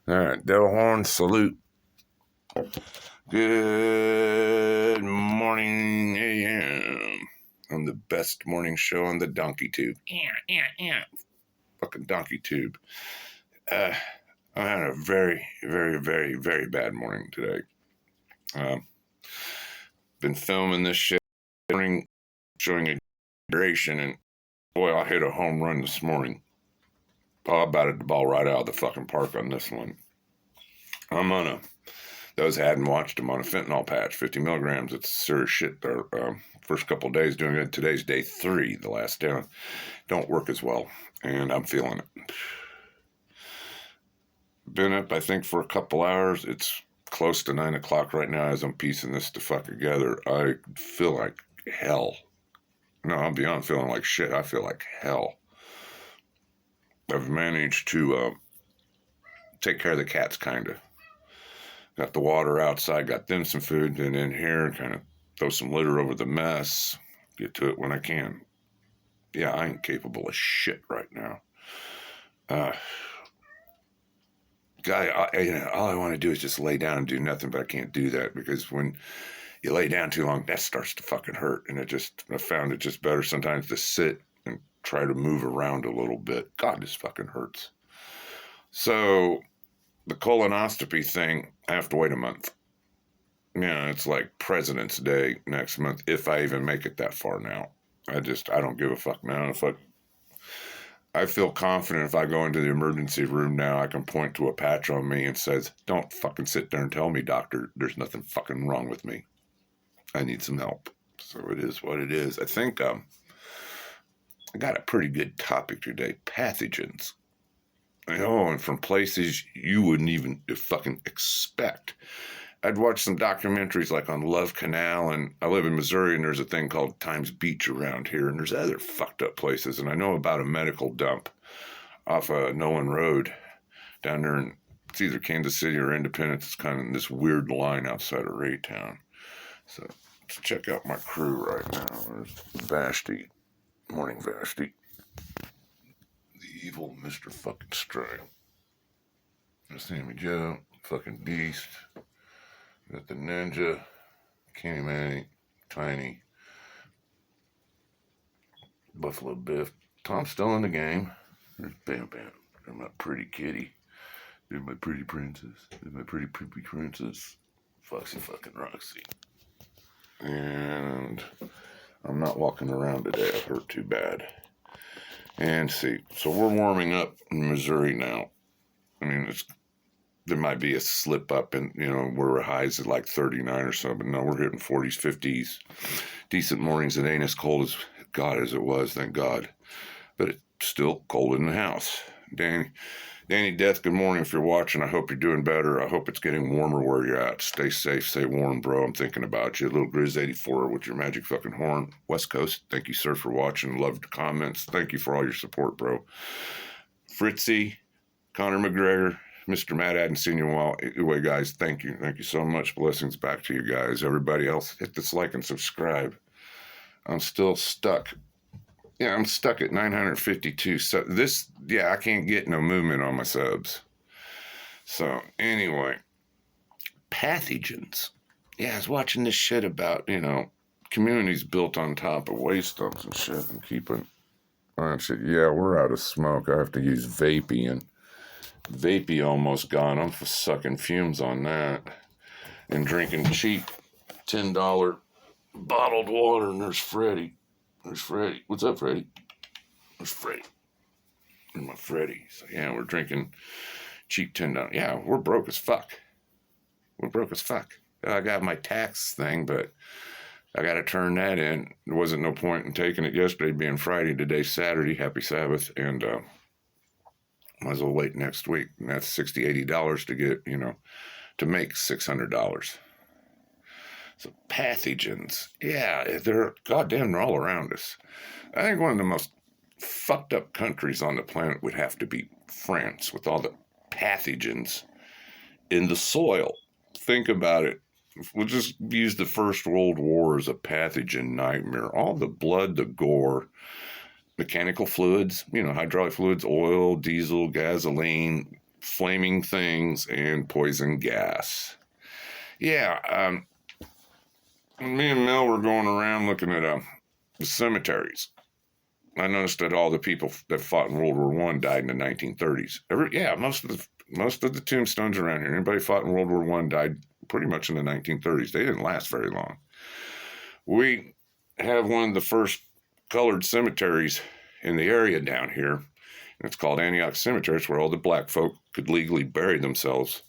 All right, Devil Horn, salute. Good morning, AM. On the best morning show on the Donkey Tube. Fucking Donkey Tube. I had a very, very, very, very bad morning today. Been filming this shit, showing a duration, and boy, I hit a home run this morning. Oh, I batted the ball right out of the fucking park on this one. I'm on a, those hadn't watched them, on a fentanyl patch, 50 milligrams. It's serious shit. First couple of days doing it. Today's day 3, the last day. Don't work as well, and I'm feeling it. Been up, I think, for a couple hours. It's close to 9 o'clock right now as I'm piecing this to fuck together. I feel like hell. No, I'll be honest, feeling like shit. I feel like hell. I've managed to take care of the cats, kind of. Got the water outside, got them some food, and in here, kind of throw some litter over the mess. Get to it when I can. Yeah, I ain't capable of shit right now. All I want to do is just lay down and do nothing, but I can't do that because when you lay down too long, that starts to fucking hurt. And I found it just better sometimes to sit and try to move around a little bit. God, this fucking hurts. So the colonoscopy thing, I have to wait a month. Yeah, it's like President's Day next month, if I even make it that far now. I don't give a fuck now. I feel confident if I go into the emergency room now, I can point to a patch on me and says, don't fucking sit there and tell me, doctor, there's nothing fucking wrong with me. I need some help. So it is what it is. I think I got a pretty good topic today, pathogens. And from places you wouldn't even fucking expect. I'd watched some documentaries like on Love Canal, and I live in Missouri, and there's a thing called Times Beach around here, and there's other fucked up places, and I know about a medical dump off Nolan Road down there in, it's either Kansas City or Independence. It's kind of in this weird line outside of Raytown. So let's check out my crew right now. There's Vashti. Morning, Vashti. The evil Mr. fucking Stray. There's Sammy Joe, fucking Beast. Got the Ninja, Kenny Manny, Tiny, Buffalo Biff. Tom's still in the game. There's Bam Bam. There's my pretty kitty. There's my pretty princess. There's my pretty princess. Foxy fucking Roxy. And I'm not walking around today. I hurt too bad. And see, so we're warming up in Missouri now. I mean, there might be a slip up and, where highs at like 39 or so, but no, we're hitting 40s, 50s. Decent mornings. It ain't as cold as God as it was, thank God. But it's still cold in the house. Danny Death, good morning if you're watching. I hope you're doing better. I hope it's getting warmer where you're at. Stay safe, stay warm, bro. I'm thinking about you. Little Grizz84 with your magic fucking horn. West Coast, thank you, sir, for watching. Loved the comments. Thank you for all your support, bro. Fritzy, Conor McGregor, Mr. Matt, I hadn't seen you in a while. Anyway, guys, thank you. Thank you so much. Blessings back to you guys. Everybody else, hit this like and subscribe. I'm still stuck. Yeah, I'm stuck at 952. So I can't get no movement on my subs. So anyway, pathogens. Yeah, I was watching this shit about, communities built on top of waste dumps and shit and keeping on shit. Yeah, we're out of smoke. I have to use Vapey, and Vapey almost gone. I'm sucking fumes on that and drinking cheap $10 bottled water. And there's Freddie. What's up, Freddie? There's Freddie. There's my Freddie. So yeah, we're drinking cheap $10. Yeah, we're broke as fuck. I got my tax thing, but I got to turn that in. There wasn't no point in taking it yesterday being Friday. Today's Saturday. Happy Sabbath. And might as well wait next week. And that's $60, $80 to get, to make $600. So pathogens, yeah, they're all around us. I think one of the most fucked up countries on the planet would have to be France with all the pathogens in the soil. Think about it. We'll just use the First World War as a pathogen nightmare. All the blood, the gore, mechanical fluids, hydraulic fluids, oil, diesel, gasoline, flaming things and poison gas. Yeah, me and Mel were going around looking at the cemeteries. I noticed that all the people that fought in World War One died in the 1930s. Most of the tombstones around here, anybody fought in World War One died pretty much in the 1930s. They didn't last very long. We have one of the first colored cemeteries in the area down here. It's called Antioch Cemetery. It's where all the black folk could legally bury themselves.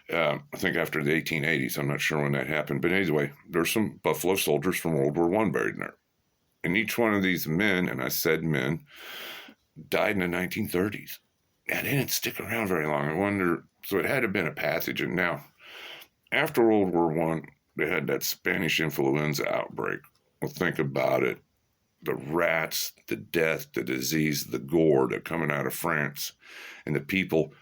I think after the 1880s. I'm not sure when that happened. But anyway, there's some Buffalo soldiers from World War One buried in there. And each one of these men, and I said men, died in the 1930s. Yeah, they didn't stick around very long. I wonder, so it had to have been a pathogen. Now, after World War One, they had that Spanish influenza outbreak. Well, think about it. The rats, the death, the disease, the gore that coming out of France, and the people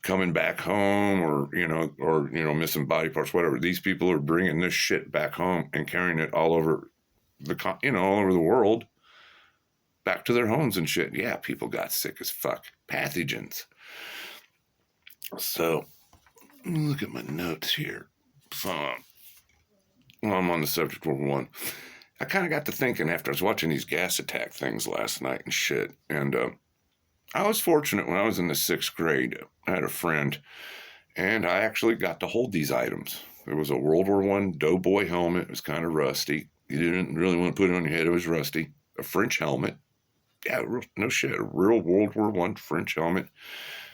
coming back home or missing body parts, whatever. These people are bringing this shit back home and carrying it all over all over the world, back to their homes and shit. Yeah, people got sick as fuck. Pathogens. So, let me look at my notes here. So, I'm on the subject of World War One. I kind of got to thinking after I was watching these gas attack things last night and shit. And I was fortunate when I was in the 6th grade. I had a friend, and I actually got to hold these items. There was a World War One doughboy helmet. It was kind of rusty. You didn't really want to put it on your head. It was rusty. A French helmet. Yeah, no shit. A real World War One French helmet.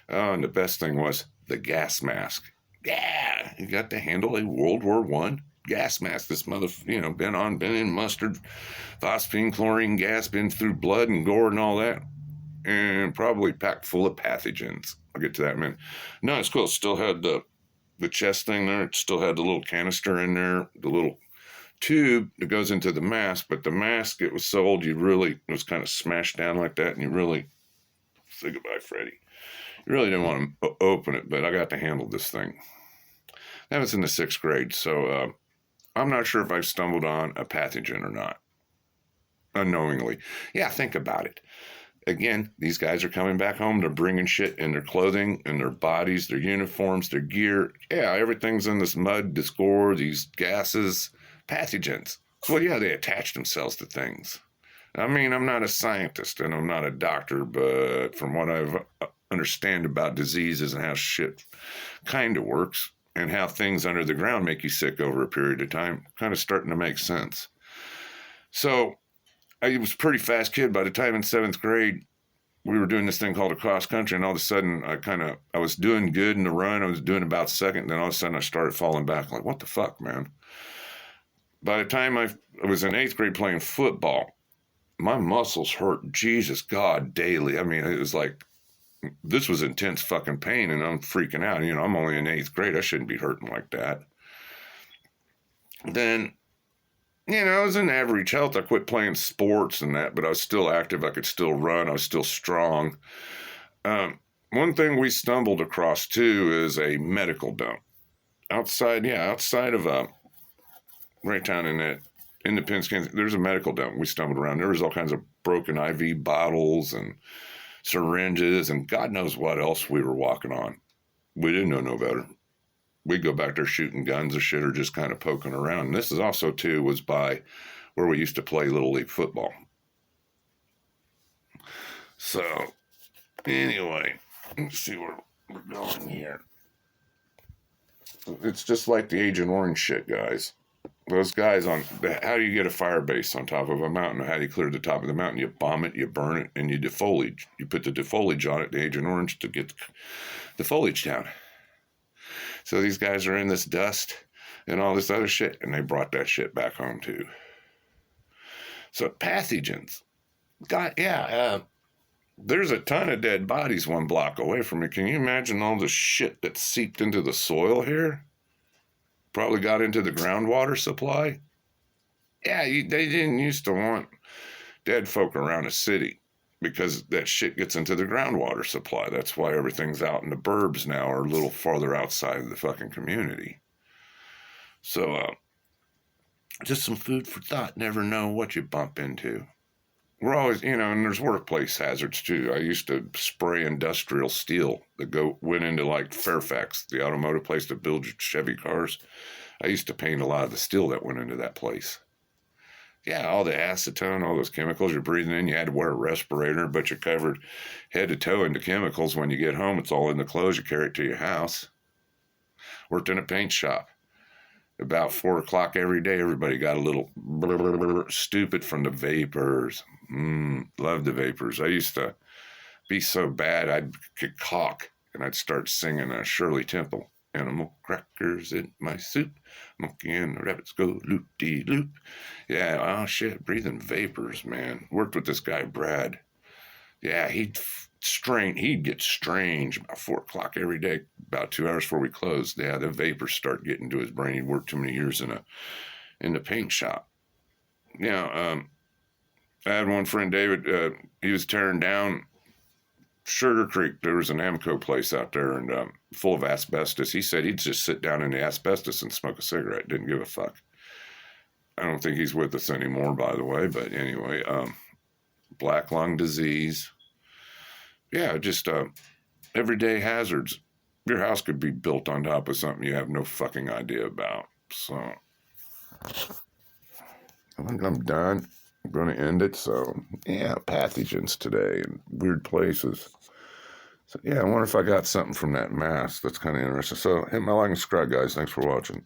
And the best thing was the gas mask. Yeah, you got to handle a World War One gas mask. This been in mustard, phosphine, chlorine gas, been through blood and gore and all that. And probably packed full of pathogens. I'll get to that in a minute. No, it's cool. It still had the chest thing there. It still had the little canister in there, the little tube that goes into the mask, but the mask, it was so old, it was kind of smashed down like that, and you really, say goodbye, Freddie. You really didn't want to open it, but I got to handle this thing. That was in the 6th grade, so I'm not sure if I stumbled on a pathogen or not, unknowingly. Yeah, think about it. Again, these guys are coming back home, they're bringing shit in their clothing, in their bodies, their uniforms, their gear. Yeah, everything's in this mud, this gore, these gases, pathogens. Well, yeah, they attach themselves to things. I mean, I'm not a scientist and I'm not a doctor, but from what I understand about diseases and how shit kind of works and how things under the ground make you sick over a period of time, kind of starting to make sense. So I was a pretty fast kid. By the time in 7th grade, we were doing this thing called a cross country, and all of a sudden, I was doing good in the run. I was doing about second, then all of a sudden I started falling back. Like, what the fuck, man? By the time I was in 8th grade playing football, my muscles hurt, Jesus God, daily. I mean, it was like, this was intense fucking pain, and I'm freaking out. I'm only in 8th grade. I shouldn't be hurting like that. Then, I was in average health. I quit playing sports and that, but I was still active. I could still run. I was still strong. One thing we stumbled across, too, is a medical dump. Outside of right down in Independence, Kansas, there's a medical dump. We stumbled around. There was all kinds of broken IV bottles and syringes and God knows what else we were walking on. We didn't know no better. We'd go back there shooting guns or shit or just kind of poking around. And this is also, too, was by where we used to play Little League football. So, anyway, let's see where we're going here. It's just like the Agent Orange shit, guys. Those guys how do you get a fire base on top of a mountain? How do you clear the top of the mountain? You bomb it, you burn it, and you defoliage. You put the defoliage on it, the Agent Orange, to get the foliage down. So these guys are in this dust and all this other shit, and they brought that shit back home too. So pathogens. God, yeah, there's a ton of dead bodies 1 block away from me. Can you imagine all the shit that seeped into the soil here? Probably got into the groundwater supply. Yeah, they didn't used to want dead folk around a city because that shit gets into the groundwater supply. That's why everything's out in the burbs now or a little farther outside of the fucking community. So, just some food for thought. Never know what you bump into. we're always, and there's workplace hazards too. I used to spray industrial steel that went into like Fairfax, the automotive place that builds Chevy cars. I used to paint a lot of the steel that went into that place. Yeah, all the acetone, all those chemicals you're breathing in, you had to wear a respirator, but you're covered head to toe into chemicals. When you get home, it's all in the clothes. You carry it to your house. Worked in a paint shop. About 4 o'clock every day, everybody got a little stupid from the vapors. Loved the vapors. I used to be so bad, I'd get cock, and I'd start singing Shirley Temple. Animal crackers in my soup. Monkey and the rabbits go loop-de-loop. Yeah, oh shit, breathing vapors, man. Worked with this guy, Brad. Yeah, he'd get strange about 4 o'clock every day, about 2 hours before we closed. Yeah, the vapors start getting to his brain. He'd worked too many years in the paint shop. Yeah, I had one friend, David, he was tearing down Sugar Creek. There was an Amco place out there and full of asbestos. He said he'd just sit down in the asbestos and smoke a cigarette. Didn't give a fuck. I don't think he's with us anymore, by the way. But anyway, black lung disease. Yeah, just everyday hazards. Your house could be built on top of something you have no fucking idea about. So I think I'm done. I'm going to end it. So, yeah, pathogens today in weird places. So, yeah, I wonder if I got something from that mask. That's kind of interesting. So, hit my like and subscribe, guys. Thanks for watching.